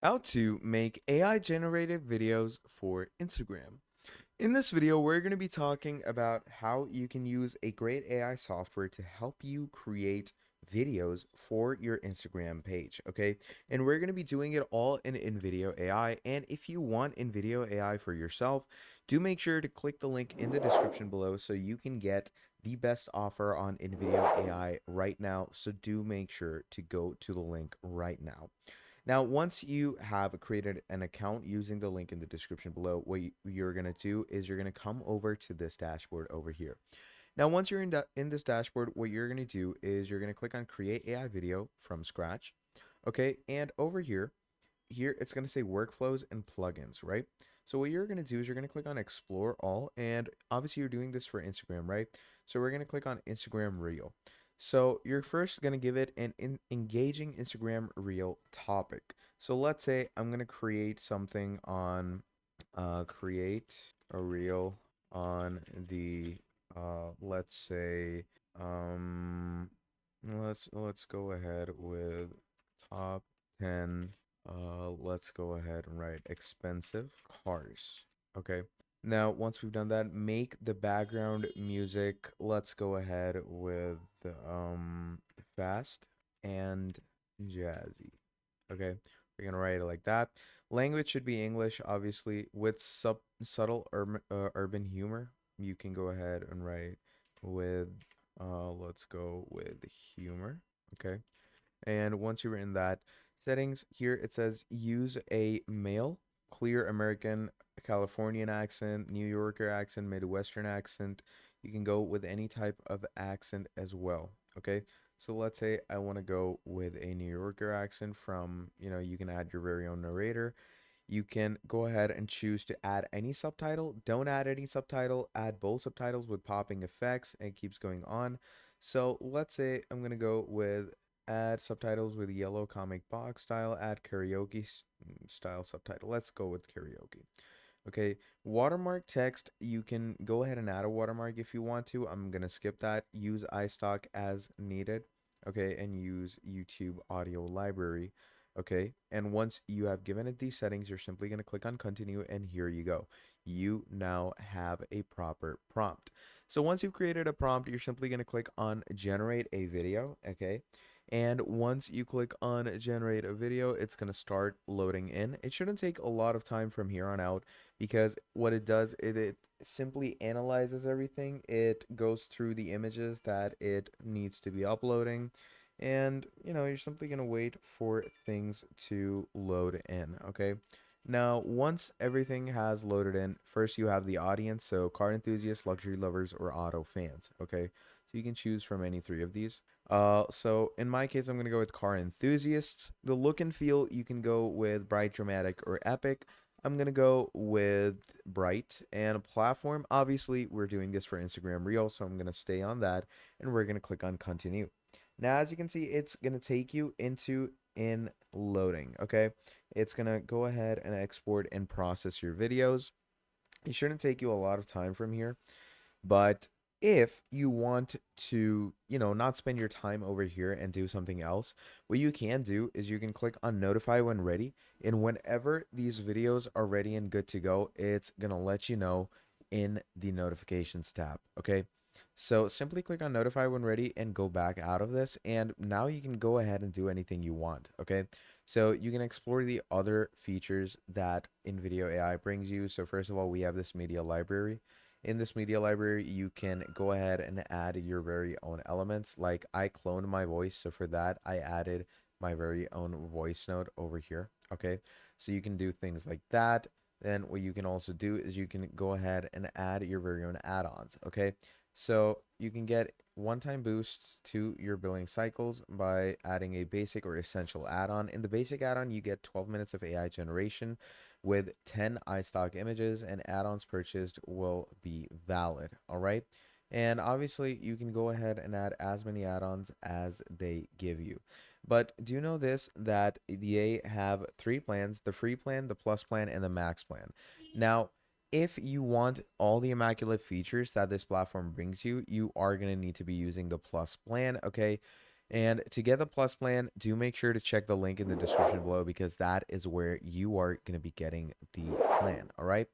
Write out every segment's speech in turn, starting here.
How to make AI generated videos for Instagram. In this video, we're going to be talking about how you can use a great AI software to help you create videos for your Instagram page, okay? And we're going to be doing it all in InVideo AI. And if you want InVideo AI for yourself, do make sure to click the link in the description below so you can get the best offer on InVideo AI right now. So do make sure to go to the link right now. Now, once you have created an account using the link in the description below, what you're going to do is you're going to come over to this dashboard over here. Now, once you're in this dashboard, what you're going to do is you're going to click on Create AI Video from Scratch. Okay, and over here it's going to say Workflows and Plugins, right? So what you're going to do is you're going to click on Explore All, and obviously you're doing this for Instagram, right? So we're going to click on Instagram Reel. So you're first going to give it an engaging Instagram Reel topic. So let's say I'm going to create something on create a reel on the let's say um let's go ahead with top 10. Let's go ahead and write expensive cars. Okay. Now, once we've done that, make the background music. Let's go ahead with fast and jazzy. Okay. We're gonna write it like that. Language should be English, obviously, with subtle urban humor. You can go ahead and write with let's go with humor. Okay. And once you're in that settings, here it says use a male, clear American, Californian accent, New Yorker accent, Midwestern accent. You can go with any type of accent as well. Okay. So let's say I want to go with a New Yorker accent from, you can add your very own narrator. You can go ahead and choose to add any subtitle. Don't add any subtitle. Add bold subtitles with popping effects, and it keeps going on. So let's say I'm going to go with add subtitles with yellow comic box style, add karaoke style subtitle. Let's go with karaoke. Okay, watermark text, you can go ahead and add a watermark if you want to. I'm going to skip that. Use iStock as needed. Okay, and use YouTube audio library. Okay, and once you have given it these settings, you're simply going to click on continue, and here you go. You now have a proper prompt. So once you've created a prompt, you're simply going to click on generate a video. Okay, and once you click on generate a video, it's going to start loading in. It shouldn't take a lot of time from here on out because what it does, it simply analyzes everything. It goes through the images that it needs to be uploading, and you're simply going to wait for things to load in. Okay, now once everything has loaded in, first you have the audience, so car enthusiasts, luxury lovers, or auto fans. Okay, so you can choose from any three of these. So in my case, I'm gonna go with car enthusiasts. The look and feel, you can go with bright, dramatic, or epic. I'm gonna go with bright. And platform, obviously we're doing this for Instagram Reel, so I'm gonna stay on that, and we're gonna click on continue. Now, as you can see, it's gonna take you into in loading. Okay, it's gonna go ahead and export and process your videos. It shouldn't take you a lot of time from here. But if you want to, not spend your time over here and do something else, what you can do is you can click on notify when ready. And whenever these videos are ready and good to go, it's going to let you know in the notifications tab. Okay. So simply click on notify when ready and go back out of this. And now you can go ahead and do anything you want. Okay. So you can explore the other features that InVideo AI brings you. So first of all, we have this media library. In this media library, you can go ahead and add your very own elements. Like I cloned my voice, so for that, I added my very own voice note over here. Okay, so you can do things like that. Then what you can also do is you can go ahead and add your very own add-ons. Okay, so you can get one-time boosts to your billing cycles by adding a basic or essential add-on. In the basic add-on, you get 12 minutes of AI generation with 10 iStock images, and add-ons purchased will be valid. All right. And obviously, you can go ahead and add as many add-ons as they give you. But do you know this, that they have three plans: the free plan, the plus plan, and the max plan. Now, if you want all the immaculate features that this platform brings you, you are going to need to be using the plus plan. Okay. And to get the plus plan, do make sure to check the link in the description below because that is where you are going to be getting the plan. All right.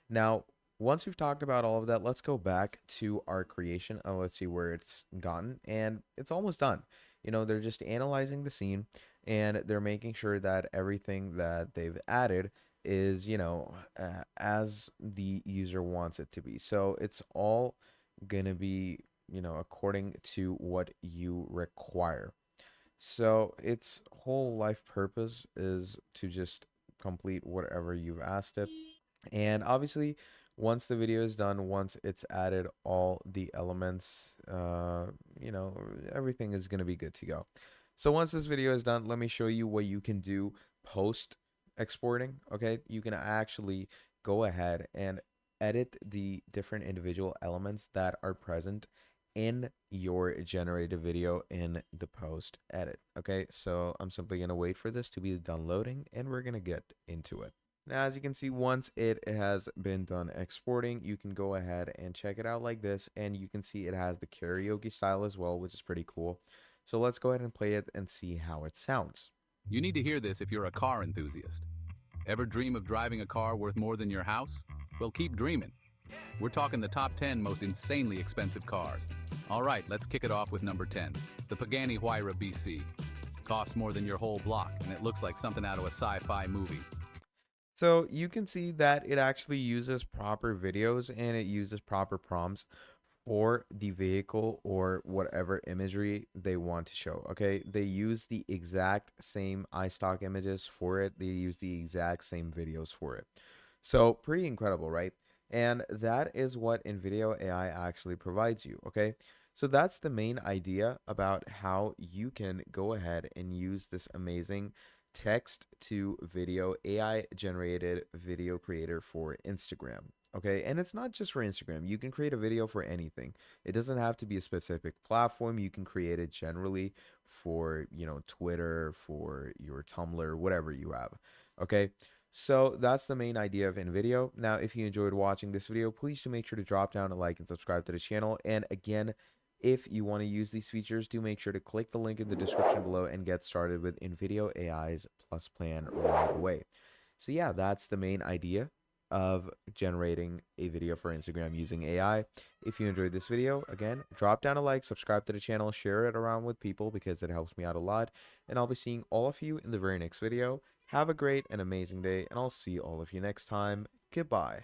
Now, once we've talked about all of that, let's go back to our creation and let's see where it's gotten. And it's almost done. You know, they're just analyzing the scene and they're making sure that everything that they've added is, as the user wants it to be. So it's all going to be, according to what you require. So its whole life purpose is to just complete whatever you've asked it. And obviously, once the video is done, once it's added all the elements, you know, everything is going to be good to go. So once this video is done, let me show you what you can do post exporting. Okay, you can actually go ahead and edit the different individual elements that are present in your generated video in the post edit. Okay, so I'm simply going to wait for this to be done loading and we're going to get into it. Now, as you can see, once it has been done exporting, you can go ahead and check it out like this, and you can see it has the karaoke style as well, which is pretty cool. So let's go ahead and play it and see how it sounds. You need to hear this if you're a car enthusiast. Ever dream of driving a car worth more than your house? Well, keep dreaming. We're talking the top 10 most insanely expensive cars. All right, let's kick it off with number 10, the Pagani Huayra BC. Costs more than your whole block, and it looks like something out of a sci-fi movie. So you can see that it actually uses proper videos and it uses proper prompts for the vehicle or whatever imagery they want to show. Okay, they use the exact same iStock images for it. They use the exact same videos for it. So pretty incredible, right? And that is what NVIDIA AI actually provides you. Okay, so that's the main idea about how you can go ahead and use this amazing text to video AI generated video creator for Instagram. Okay, and it's not just for Instagram. You can create a video for anything. It doesn't have to be a specific platform. You can create it generally for, Twitter, for your Tumblr, whatever you have. Okay, so that's the main idea of InVideo. Now, if you enjoyed watching this video, please do make sure to drop down a like and subscribe to the channel. And again, if you want to use these features, do make sure to click the link in the description below and get started with NVIDIA AI's Plus plan right away. So yeah, that's the main idea of generating a video for Instagram using AI. If you enjoyed this video, again, drop down a like, subscribe to the channel, share it around with people because it helps me out a lot. And I'll be seeing all of you in the very next video. Have a great and amazing day, and I'll see all of you next time. Goodbye.